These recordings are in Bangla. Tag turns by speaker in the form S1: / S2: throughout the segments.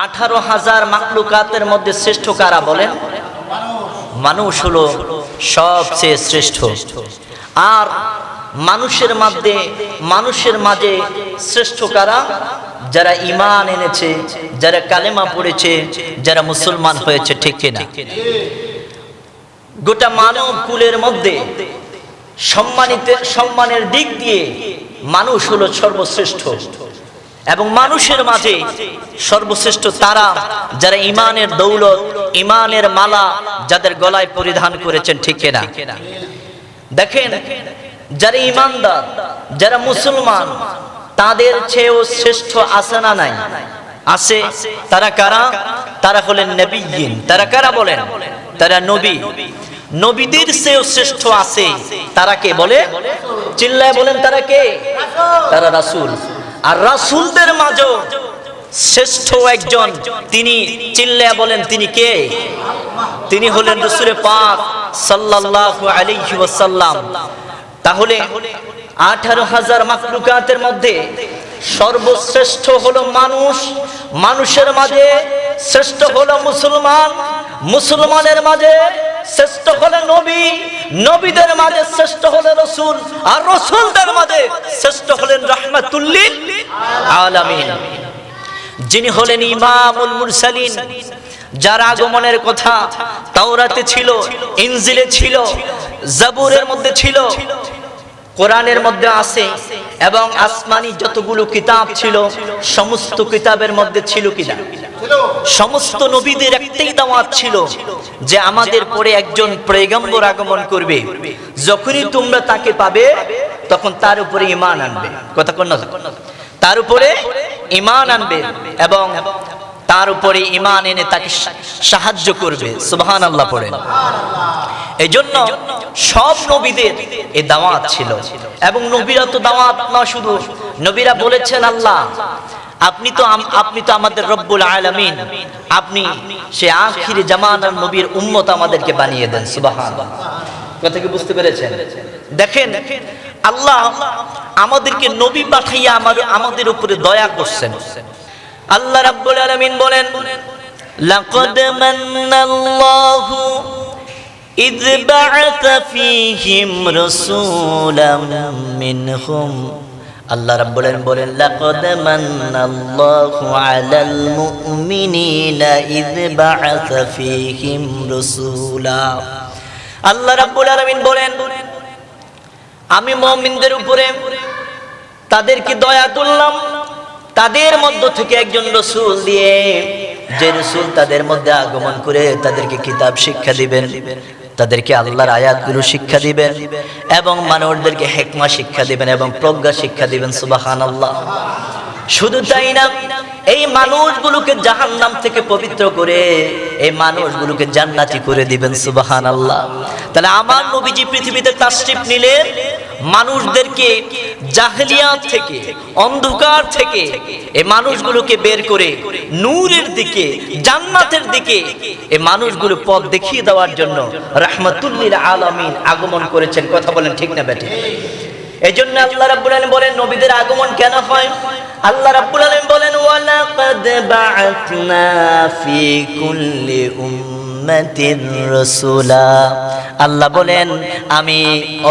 S1: 18,000 মাখলুকাতের মধ্যে শ্রেষ্ঠ কারা বলেন? মানুষ হলো সবচেয়ে শ্রেষ্ঠ। আর মানুষের মাঝে শ্রেষ্ঠ কারা? যারা ঈমান এনেছে, যারা কালেমা পড়েছে, যারা মুসলমান হয়েছে, ঠিক কিনা? গোটা মানব কুলের মধ্যে সম্মানের দিক দিয়ে মানুষ হলো সর্বশ্রেষ্ঠ। এবং মানুষের মাঝে সর্বশ্রেষ্ঠ তারা যারা ঈমানের দৌলত, ঈমানের মালা যাদের গলায় পরিধান করেছেন, ঠিক কিনা? দেখেন, যারা ঈমানদার, যারা মুসলমান, তাদের চেয়েও শ্রেষ্ঠ আছে না নাই? আছে। তারা কারা? তারা হলেন নবিয়্যিন। তারা কারা বলেন? তারা নবী। নবীদের চেয়েও শ্রেষ্ঠ আছে। তারা কে বলে? চিল্লায় বলেন, তারা কে? তারা রাসূল। আর রাসূলদের মাঝেও শ্রেষ্ঠ একজন, তিনি চিল্লায় বলেন, তিনি কে? তিনি হলেন রাসূল পাক সাল্লাল্লাহু আলাইহি ওয়াসাল্লাম। তাহলে 18,000 মাখলুকাতের মধ্যে সর্বশ্রেষ্ঠ হলো মানুষ, মানুষের মাঝে শ্রেষ্ঠ হলো মুসলমান, মুসলমানের মাঝে শ্রেষ্ঠ হলো নবী, নবীদের মাঝে শ্রেষ্ঠ হলো রাসূল, আর রাসূলদের মাঝে শ্রেষ্ঠ হলেন রাহমাতুল লিল আলামিন, যিনি হলেন ইমামুল মুরসালিন, যার আগমনের কথা তাওরাতে ছিল, ইনজিলে ছিল, জাবুরের মধ্যে ছিল, কোরআনের মধ্যে আছে, এবং আসমানি যতগুলো কিতাব ছিল সমস্ত কিতাবের মধ্যে ছিল কিনা? সমস্ত নবীদের একটাই দাওয়াত ছিল যে আমাদের পরে একজন পয়গম্বর আগমন করবে, যখনই তোমরা তাকে পাবে তখন তার উপরে ঈমান আনবে। কথা কোন না? তার উপরে ঈমান আনবে এবং তার উপরে ঈমান এনে তাকে সাহায্য করবে। সুবহানাল্লাহ পড়েন। এই জন্য সব নবীদের এই দাওয়াত ছিল। এবং নবীরা তো দাওয়াত না, শুধু নবীরা বলেছেন, আল্লাহ আপনি তো আমাদের রব্বুল আলামিন, আপনি সে আখির জামানার নবীর উম্মত আমাদেরকে বানিয়ে দেন। সুবহানাল্লাহ। কথা কি বুঝতে পেরেছেন? দেখেন, আল্লাহ আমাদেরকে নবী পাঠাইয়া আমাদের উপরে দয়া করছেন। আল্লাহ রাব্বুল আলামিন বলেন, লাকাদ মান্নাল্লাহু ইয বা'আথা ফীহিম রাসূলাম মিনহুম। আল্লাহ রাব্বুল আলামিন বলেন, লাকাদ মান্নাল্লাহু আলাল মুমিনিনা ইয বা'আথা ফীহিম রাসূলা। আল্লাহ রাব্বুল আলামিন বলেন, আমি মুমিনদের উপরে তাদেরকে দয়া করলাম তাদের মধ্য থেকে একজন রাসূল দিয়ে, যে রাসূল তাদের মধ্যে আগমন করে তাদেরকে কিতাব শিক্ষা দিবেন, তাদেরকে আল্লাহর আয়াতগুলো শিক্ষা দিবেন এবং মানুষদেরকে হিকমা শিক্ষা দিবেন এবং প্রজ্ঞা শিক্ষা দিবেন। সুবহানাল্লাহ। শুধু তাই না, এই মানুষগুলোকে জাহান্নাম থেকে পবিত্র করে এই মানুষগুলোকে জান্নাতি করে দিবেন। সুবহানাল্লাহ। তাহলে আমার নবীজি পৃথিবীতে তাশরিফ নিলেন মানুষদেরকে জাহেলিয়াত থেকে, অন্ধকার থেকে এই মানুষগুলোকে বের করে নূরের দিকে, জান্নাতের দিকে এই মানুষগুলো পথ দেখিয়ে দেওয়ার জন্য রাহমাতুল লিল আলামিন আগমন করেছেন। কথা বলেন ঠিক না বেঠিক? এজন্য আল্লাহ রাব্বুল আলামিন বলেন, নবীদের আগমন কেন হয়? আল্লাহ রাব্বুল আলামিন বলেন, ওয়ালাকাদ বা'আতনা ফি কুল্লি উম্মাতির রাসূলা। আল্লাহ বলেন, আমি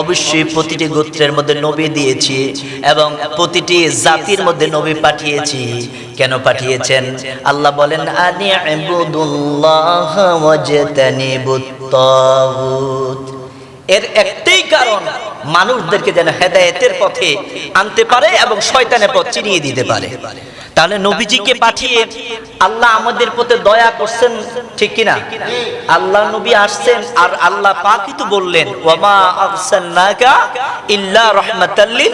S1: অবশ্যই প্রতিটি গোত্রের মধ্যে নবী দিয়েছি এবং প্রতিটি জাতির মধ্যে নবী পাঠিয়েছি। কেন পাঠিয়েছেন? আল্লাহ বলেন, আনি ইবুদুল্লাহ ওয়াজতানিবুত তাগুত। এর একটাই কারণ, মানুষদেরকে যেন হেদায়েতের পথে আনতে পারে এবং শয়তানের পথ চিনিয়ে দিতে পারে। তাহলে নবীজিকে পাঠিয়ে আল্লাহ আমাদের প্রতি দয়া করছেন, ঠিক কিনা? আল্লাহ নবী আসছেন আর আল্লাহ পাকই তো বললেন, ওয়ামা আরসালনাকা ইল্লা রাহমাতাল লিল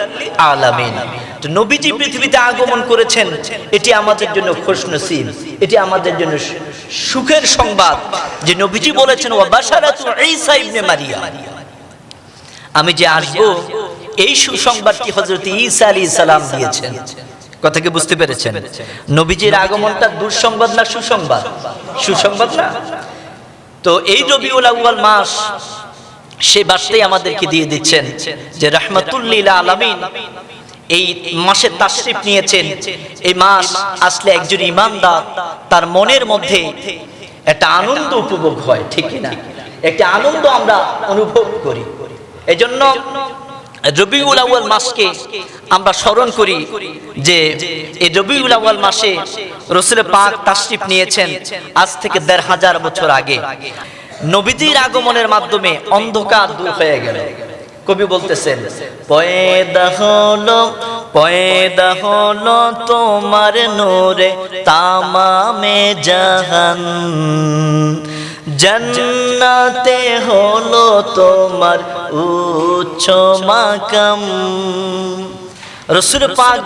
S1: আলামিন। তো নবীজি পৃথিবীতে আগমন করেছেন, এটি আমাদের জন্য খুশনসিব, এটি আমাদের জন্য সুখের সংবাদ যে নবীজি বলেছেন, ওয়া বাশারাতু ঈসা ইবনে মারিয়াম, আমি যে আসবো এই সুসংবাদটি হযরত ঈসা আলাইহিস সালাম দিয়েছেন। কথা কি বুঝতে পেরেছেন? নবীজির আগমনটা দুঃসংবাদ না সুসংবাদ? সুসংবাদ না? তো এই রবিউল আউয়াল মাস সেই বার্তাই আমাদেরকে দিয়ে দিচ্ছেন যে রাহমাতুল লিল আলামিন এই মাসে তাশরিফ নিয়েছেন। এই মাস আসলে একজন ঈমানদার তার মনের মধ্যে একটা আনন্দ উপভোগ হয়, ঠিক কি না? একটা আনন্দ আমরা অনুভব করি। এজন্য রবিউল আউয়াল মাসকে আমরা স্মরণ করি যে এই রবিউল আউয়াল মাসে রাসূল পাক তাশরিফ নিয়েছেন আজ থেকে ১৫০০ বছর আগে। নবীজির আগমনের মাধ্যমে অন্ধকার দূর হয়ে গেল। কবি বলতেছেন, পয়দা হলো তোমার নূরে তামামে জাহান, জান্নাতে হলো তোমার উচ্চ মাকাম। রাসূল পাক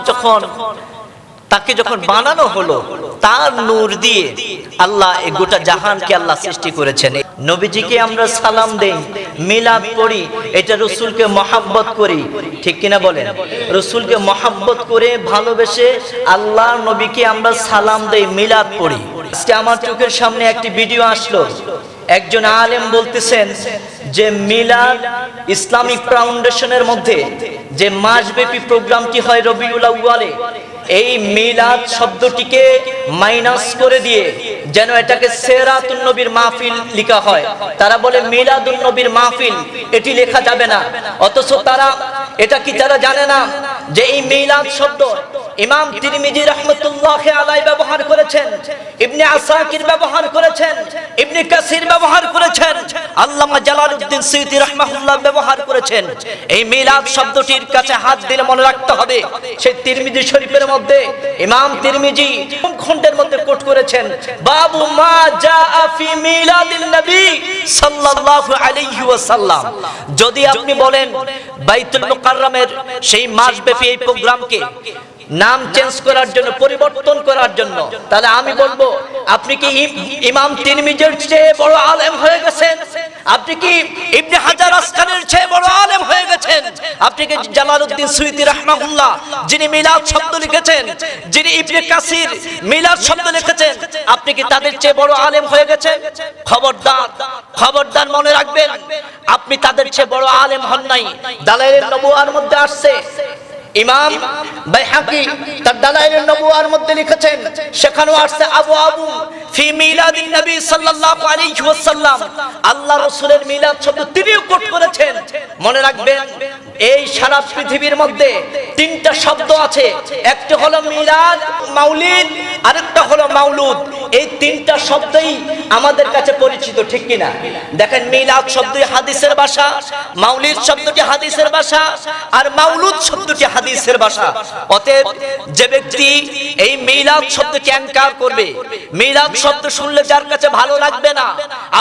S1: তাকে যখন বানানো হলো, তার নূর দিয়ে আল্লাহ এই গোটা জাহানকে আল্লাহ সৃষ্টি করেছেন। নবীজিকে আমরা সালাম দেই, মিলাদ পড়ি, এটা রাসূলকে মহব্বত করি, ঠিক কিনা বলেন? রাসূলকে মহব্বত করে ভালোবেসে আল্লাহ নবীকে আমরা সালাম দেই, মিলাদ পড়ি। আজকে আমার চোখের সামনে একটি ভিডিও আসলো, একজন আলেম বলতেছেন যে মিলাদ ইসলামিক ফাউন্ডেশনের মধ্যে যে মাসব্যাপী প্রোগ্রামটি হয় রবিউল আউয়ালে, এই মিলাদ শব্দটিকে মাইনাস করে দিয়ে যেন এটাকে সিরাতুন নবীর মাহফিল লেখা হয়। তারা বলে মিলাদুন নবীর মাহফিল, এটি লেখা যাবে না। অথচ তারা জানে না যে এই মিলাদ শব্দ ইমাম তিরমিজি রাহমাতুল্লাহি আলাইহি ব্যবহার করেছেন, ইবনে আসাকির ব্যবহার করেছেন, ইবনে কাসির ব্যবহার করেছেন, আল্লামা জালালউদ্দিন সুয়ুতী রাহমাহুল্লাহ ব্যবহার করেছেন। এই মিলাদ শব্দটির কাছে হাত দিলে মনে রাখতে হবে, সেই তিরমিজি শরীফের মধ্যে ইমাম তিরমিজি খণ্ডের মধ্যে কোট করেছেন, বাবু মা জাআ ফি মিলাদিন নবী সাল্লাল্লাহু আলাইহি ওয়াসাল্লাম। যদি আপনি বলেন বাইতুল মুকাররমের সেই মাসব্যাপী এই প্রোগ্রামকে নাম চেঞ্জ করার জন্য, পরিবর্তন করার জন্য, তাহলে আমি বলবো আপনি কি ইমাম তিরমিজির চেয়ে বড় আলেম হয়ে গেছেন? আপনি কি ইবনে হাজার আসকালির চেয়ে বড় আলেম হয়ে গেছেন? আপনি কি জালালউদ্দিন সুয়ুতী রাহমাহুল্লাহ যিনি মিলাদ শব্দ লিখেছেন, যিনি ইবনে কাসির মিলাদ শব্দ লিখেছেন, আপনি কি তাদের চেয়ে বড় আলেম হয়ে গেছেন? খবরদার মনে রাখবেন, আপনি তাদের চেয়ে বড় আলেম হন নাই। দালাইলের নবুয়ার মধ্যে আসছে, ইমাম বাইহাকি তার দালাইলের নবুয়ার মধ্যে লিখেছেন, সেখানেও আসছে আবু ফি মিলাদিন নবী সাল্লাল্লাহু আলাইহি ওয়াসাল্লাম। আল্লাহ রাসূলের মিলাদ শব্দ তিনিও কোট করেছেন। মনে রাখবেন, এই সারা পৃথিবীর মধ্যে তিনটা শব্দ আছে, একটা হলো মিলাদ, মাউলিদ, আরেকটা হলো মাউলুদ। এই তিনটা শব্দই আমাদের কাছে পরিচিত, ঠিক কিনা? দেখেন, মিলাদ শব্দটি হাদিসের ভাষা, মাউলিদ শব্দটি হাদিসের ভাষা, আর মাউলুদ শব্দটি হাদিসের ভাষা। অতএব যে ব্যক্তি এই মিলাদ শব্দকে অ্যাঙ্কার করবে, মিলাদ শব্দ শুনলে যার কাছে ভালো লাগবে না,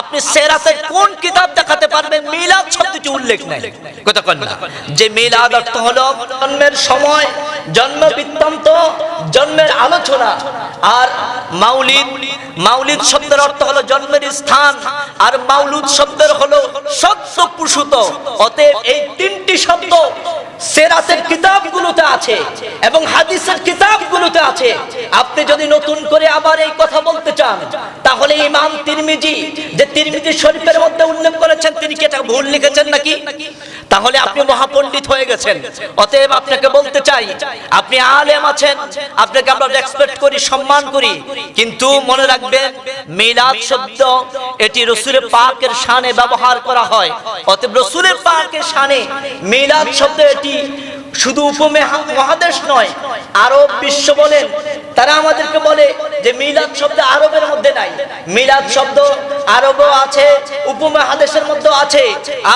S1: আপনি সিরাতের কোন কিতাব দেখাতে পারবেন মিলাদ শব্দটি উল্লেখ নাই? কথা কন না। যে মিলাদ অর্থ হলো জন্মের সময়, জন্ম বৃত্তান্ত, জন্মের আলোচনা। আর মাউলিদ শব্দের অর্থ হলো জন্মের স্থান, আর মাউলুদ শব্দের হলো সত্যপুষুত। অতএব এই তিনটি শব্দ সিরাতের কিতাবগুলোতে আছে এবং হাদিসের কিতাবগুলোতে আছে। আপনি যদি নতুন করে আবার এই কথা বলতে চান, তাহলে ইমাম তিরমিজি যে তিরমিজি শরীফের মধ্যে উল্লেখ করেছেন, তিনি কি এটা ভুল লিখেছেন নাকি? তাহলে আপনি মহাপণ্ডিত হয়ে গেছেন। অতএব আপনাকে বলতে চাই, আপনি আলেম আছেন, আপনাকে আমরা রেসপেক্ট করি, সম্মান করি, কিন্তু মনে রাখবেন মিলাদ শব্দ এটি রাসূলের পাকের শানে ব্যবহার করা হয়। অতএব রাসূলের পাকের শানে মিলাদ শব্দ এটি শুধু উপমহাদেশ নয়, আরব বিশ্ব বলেন, তারা আমাদেরকে বলে যে মিলাদ শব্দ আরবের মধ্যে নাই। মিলাদ শব্দ আরবও আছে, উপমহাদেশের মধ্যেও আছে।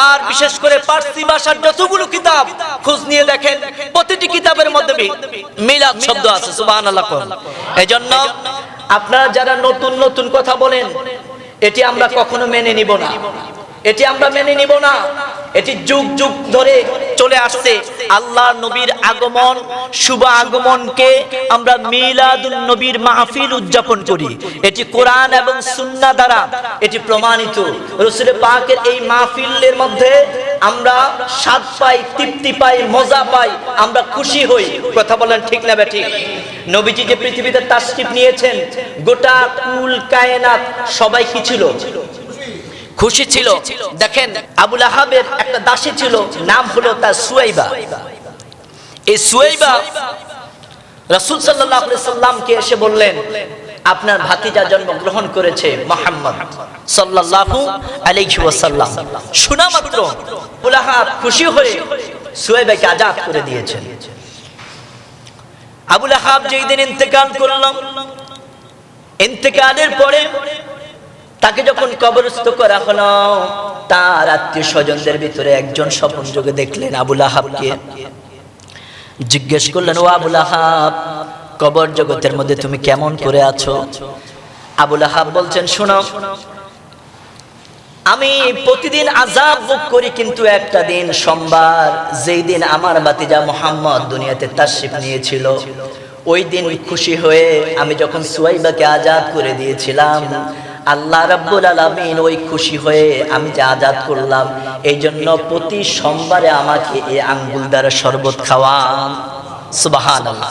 S1: আর বিশেষ করে পার্সি ভাষার যতগুলো কিতাব খোঁজ নিয়ে দেখেন, প্রতিটি কিতাবের মধ্যে মিলাদ শব্দ আছে। সুবহানাল্লাহ। এজন্য আপনারা যারা নতুন নতুন কথা বলেন, এটি আমরা কখনো মেনে নিব না, এটি আমরা মেনে নিব না। এটি যুগ যুগ ধরে চলে আসছে। আল্লাহর নবীর আগমন, শুভ আগমনকে আমরা মিলাদুন নবীর মাহফিল উদযাপন করি। এটি কোরআন এবং সুন্নাহ দ্বারা এটি প্রমাণিত। রাসূল পাকের এই মাহফিলের মধ্যে আমরা স্বাদ পাই, তৃপ্তি পাই, মজা পাই, আমরা খুশি হই। কথা বলেন ঠিক না বেঠিক? নবীজি যে পৃথিবীতে তাশরিফ নিয়েছেন, গোটা কুল কায়নাত সবাই কি ছিল? খুশি ছিল। দেখেন, আবু লাহাবের একটা দাসী ছিল, নাম হলো তার সুয়াইবা। এই সুয়াইবা রাসূল সাল্লাল্লাহু আলাইহি সাল্লামকে এসে বললেন, আপনার ভাতিজা জন্মগ্রহণ করেছে মুহাম্মদ সাল্লাল্লাহু আলাইহি ওয়াসাল্লাম। শোনা মাত্র আবু লাহাব খুশি হয়ে সুয়াইবাকে আজাদ করে দিয়েছেন। আবু লাহাব যেই দিন ইন্তেকাল করলাম, ইন্তেকালের পরে তাকে যখন কবরস্থ করা হলো, তার আত্মীয় স্বজনদের ভিতরে একজন স্বপ্ন যোগে দেখলেন আবু লাহাবকে। জিজ্ঞেস করলেন, ও আবু লাহাব, কবর জগতের মধ্যে তুমি কেমন করে আছো? আবু লাহাব বলছেন, শোনো, আমি প্রতিদিন আযাব ভোগ করি, কিন্তু একটা দিন সোমবার, যেই দিন আমার ভাতিজা মুহাম্মদ দুনিয়াতে তাশরিফ নিয়েছিল, ওই দিন খুশি হয়ে আমি যখন সুয়াইবাকে আজাদ করে দিয়েছিলাম, আল্লাহ রাব্বুল আলামিন ওই খুশি হয়ে আমি যে আজাদ করলাম, এই জন্য প্রতি সোমবারে আমাকে এই আঙ্গুল দ্বারা শরবত খাওয়ান। সুবহানাল্লাহ।